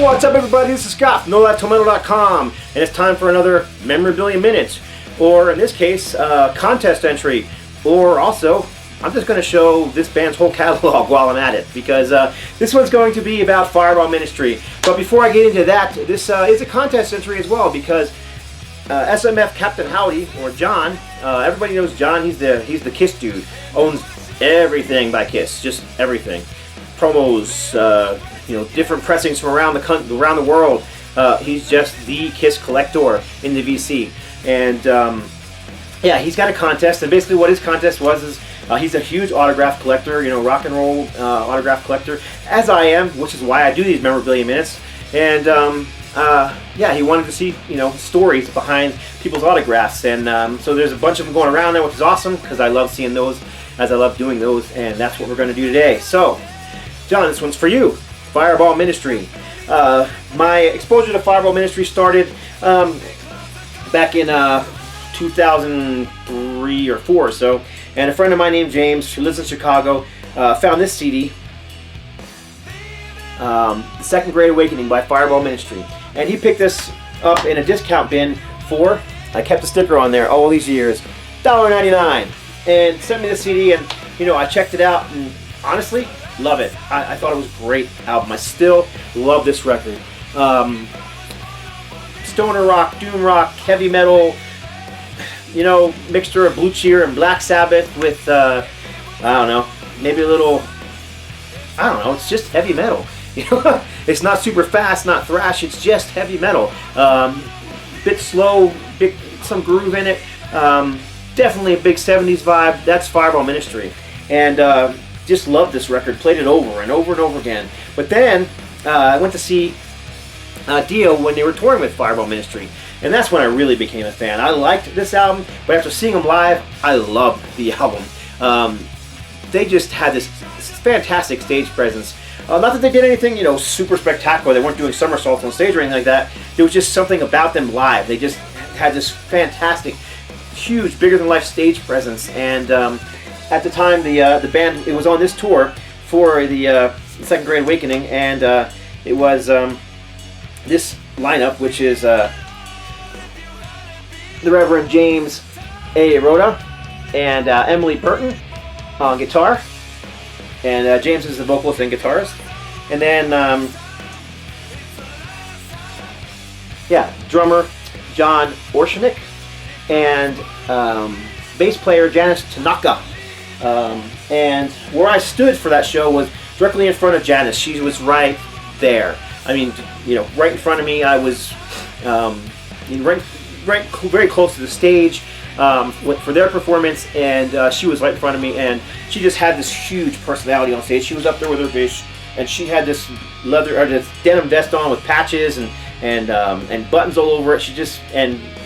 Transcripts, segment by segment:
What's up, everybody? This is Scott from NoLifeTomato.com, and it's time for another Memorabilia Minute, or in this case, contest entry. Or also, I'm just going to show this band's whole catalog while I'm at it, because this one's going to be about Fireball Ministry. But before I get into that, this is a contest entry as well, because smfcpthowdy, or John, everybody knows John. He's the Kiss dude. Owns everything by Kiss, just everything. Promos, different pressings from around the world. He's just the Kiss collector in the VC, and yeah, he's got a contest. And basically, what his contest was is he's a huge autograph collector, rock and roll autograph collector, as I am, which is why I do these memorabilia minutes. And yeah, he wanted to see stories behind people's autographs, and so there's a bunch of them going around there, which is awesome because I love seeing those, as I love doing those, and that's what we're going to do today. So, John, this one's for you. Fireball Ministry. My exposure to Fireball Ministry started back in 2003 or 4 or so, and a friend of mine named James, who lives in Chicago, found this CD, The Second Great Awakening by Fireball Ministry, and he picked this up in a discount bin for, I kept the sticker on there all these years, $1.99, and sent me the CD, and I checked it out, and honestly, love it. I thought it was a great album. I still love this record. Stoner rock, doom rock, heavy metal, mixture of Blue Cheer and Black Sabbath with, I don't know, maybe a little, I don't know, it's just heavy metal. It's not super fast, not thrash, it's just heavy metal. Bit slow, some groove in it. Definitely a big 70s vibe. That's Fireball Ministry. And just loved this record, played it over and over and over again. But then I went to see Dio when they were touring with Fireball Ministry, and that's when I really became a fan. I liked this album, but after seeing them live, I loved the album. They just had this fantastic stage presence. Not that they did anything, super spectacular. They weren't doing somersaults on stage or anything like that. There was just something about them live. They just had this fantastic, huge, bigger-than-life stage presence, and at the time, the band, it was on this tour for the Second Great Awakening, and it was this lineup, which is the Reverend James A. Rhoda and Emily Burton on guitar, and James is the vocalist and guitarist, and then drummer John Orshanik, and bass player Janice Tanaka. And where I stood for that show was directly in front of Janice. She was right there. I mean, right in front of me. I was very close to the stage for their performance, and she was right in front of me. And she just had this huge personality on stage. She was up there with her bass, and she had this this denim vest on with patches and buttons all over it. She was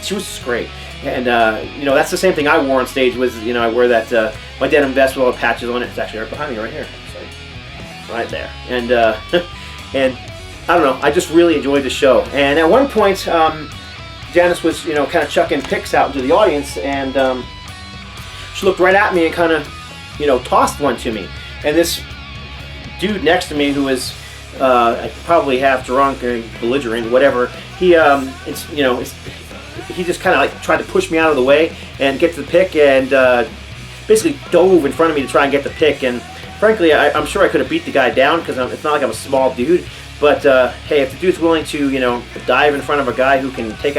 just great. And that's the same thing I wore on stage. Was I wear that my denim vest with all the patches on it. It's actually right behind me, right here, so right there. And and I don't know. I just really enjoyed the show. And at one point, Janice was kind of chucking picks out into the audience, and she looked right at me and kind of tossed one to me. And this dude next to me, who was probably half drunk or belligerent, whatever, he he just kind of tried to push me out of the way and get to the pick, and basically dove in front of me to try and get the pick. And frankly, I'm sure I could have beat the guy down, because it's not like I'm a small dude. But hey, if the dude's willing to dive in front of a guy who can take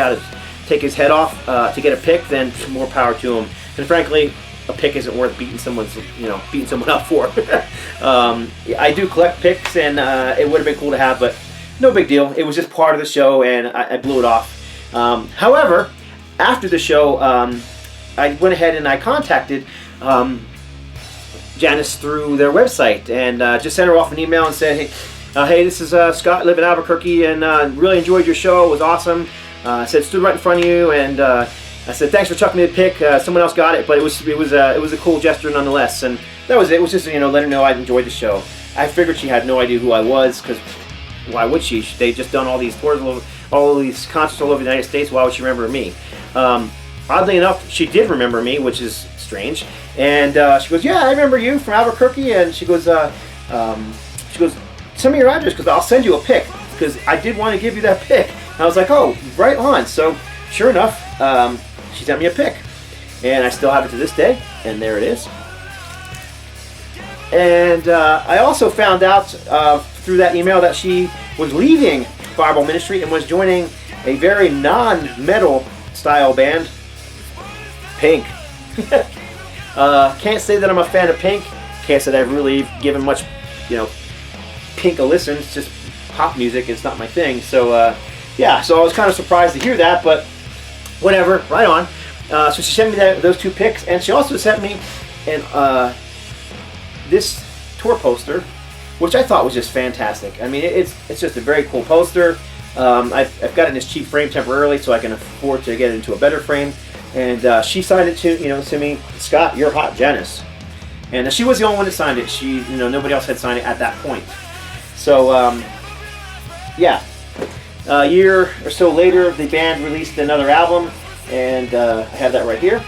his head off to get a pick, then more power to him. And frankly, a pick isn't worth beating someone up for. I do collect picks, and it would have been cool to have, but no big deal. It was just part of the show, and I blew it off. However, after the show, I went ahead and I contacted Janice through their website, and just sent her off an email and said, hey, this is Scott, live in Albuquerque, and really enjoyed your show. It was awesome. I said, stood right in front of you, and I said, thanks for chucking me the pick. Someone else got it, but it was a cool gesture nonetheless. And that was it. It was just let her know I enjoyed the show. I figured she had no idea who I was, because why would she? They'd just done all these tours, all these concerts all over the United States. Why would she remember me? Oddly enough, she did remember me, which is strange. And she goes, yeah, I remember you from Albuquerque. And she goes, send me your address, because I'll send you a pic. because I did want to give you that pic. And I was like, oh, right on. So sure enough, she sent me a pic, and I still have it to this day, and there it is. And I also found out through that email that she was leaving Fireball Ministry and was joining a very non-metal style band, Pink. Can't say that I'm a fan of Pink. Can't say that I've really given much, Pink a listen. It's just pop music. It's not my thing. So yeah, so I was kind of surprised to hear that, but whatever, right on. So she sent me those two pics, and she also sent me this tour poster, which I thought was just fantastic. I mean, it's just a very cool poster. I've got it in this cheap frame temporarily, so I can afford to get it into a better frame. And she signed it to me, Scott, you're hot, Janice. And she was the only one that signed it. She, nobody else had signed it at that point. So yeah, a year or so later, the band released another album, and I have that right here.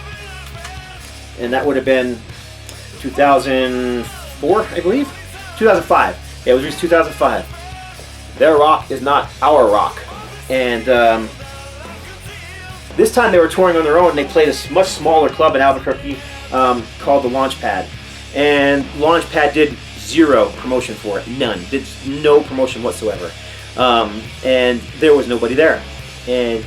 And that would have been 2004, I believe? 2005. Yeah, it was released 2005. Their rock is not our rock. And this time they were touring on their own, and they played a much smaller club in Albuquerque called the Launchpad. And Launchpad did zero promotion for it. None. Did no promotion whatsoever. And there was nobody there. And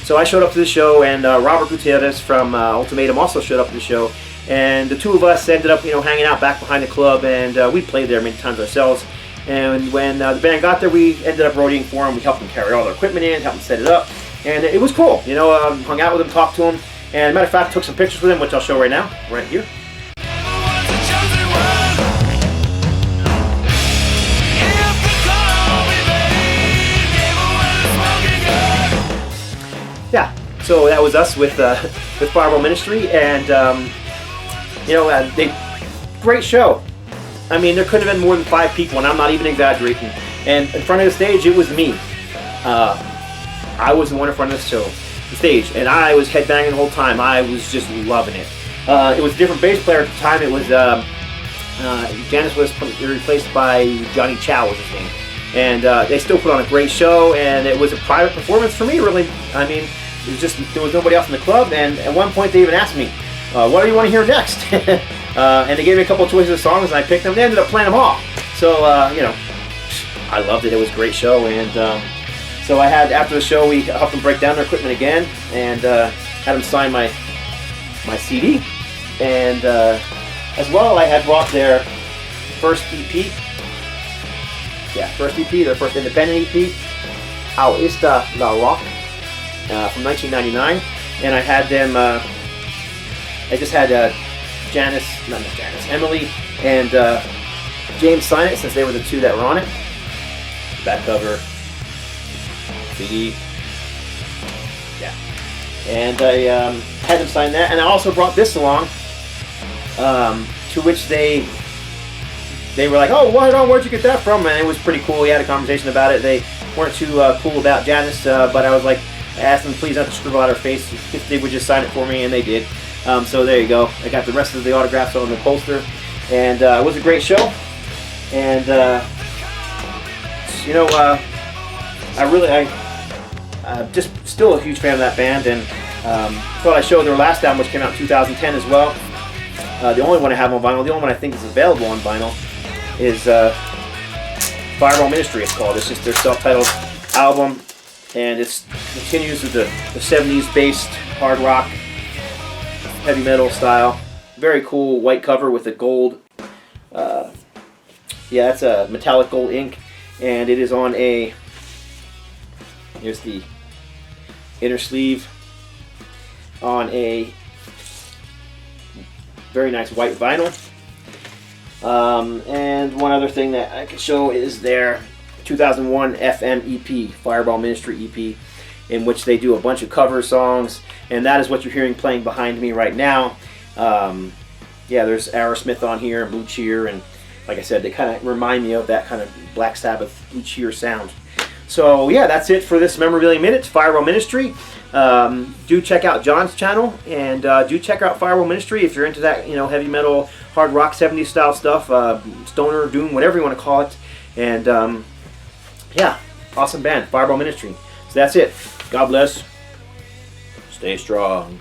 so I showed up to the show, and Robert Gutierrez from Ultimatum also showed up to the show. And the two of us ended up, hanging out back behind the club, and we played there many times ourselves. And when the band got there, we ended up roadieing for them. We helped them carry all their equipment in, helped them set it up, and it was cool. Hung out with them, talked to them, and matter of fact, took some pictures with them, which I'll show right now, right here. Yeah, so that was us with Fireball Ministry, and great show. I mean, there could have been more than 5 people, and I'm not even exaggerating. And in front of the stage, it was me. I was the one in front of the stage, and I was headbanging the whole time. I was just loving it. It was a different bass player at the time. It was Janice was replaced by Johnny Chow was his name, and they still put on a great show. And it was a private performance for me, really. I mean, it was just there was nobody else in the club, and at one point they even asked me, what do you want to hear next? And they gave me a couple of choices of songs, and I picked them. They ended up playing them all. So, I loved it. It was a great show. And so I had, after the show, we helped them break down their equipment again, and had them sign my CD. And as well, I had brought their first EP. Yeah, first EP, their first independent EP, How Está La Rock, from 1999. And I had them, I just had Emily and James sign it, since they were the two that were on it. Back cover, CD, yeah. And I had them sign that, and I also brought this along, to which they were like, "Oh, where'd you get that from?" And it was pretty cool. We had a conversation about it. They weren't too cool about Janice, but I was like, I asked them please not to scribble out her face, if they would just sign it for me, and they did. So there you go. I got the rest of the autographs on the poster, and it was a great show. And I'm just still a huge fan of that band, and thought I showed their last album, which came out in 2010 as well. The only one I have on vinyl, the only one I think is available on vinyl, is Fireball Ministry. It's called. It's just their self-titled album, and it continues with the 70s based hard rock, heavy metal style. Very cool white cover with a gold, yeah, that's a metallic gold ink, and it is on a, here's the inner sleeve, on a very nice white vinyl. And one other thing that I can show is their 2001 FM EP, Fireball Ministry EP, in which they do a bunch of cover songs, and that is what you're hearing playing behind me right now. Yeah, there's Aerosmith on here, Blue Cheer, and like I said, they kind of remind me of that kind of Black Sabbath, Blue Cheer sound. So yeah, that's it for this Memorabilia Minute, Fireball Ministry. Do check out John's channel, and do check out Fireball Ministry if you're into that, heavy metal, hard rock, 70s style stuff, stoner, doom, whatever you want to call it. And yeah, Awesome band, Fireball Ministry. So that's it. God bless. Stay strong.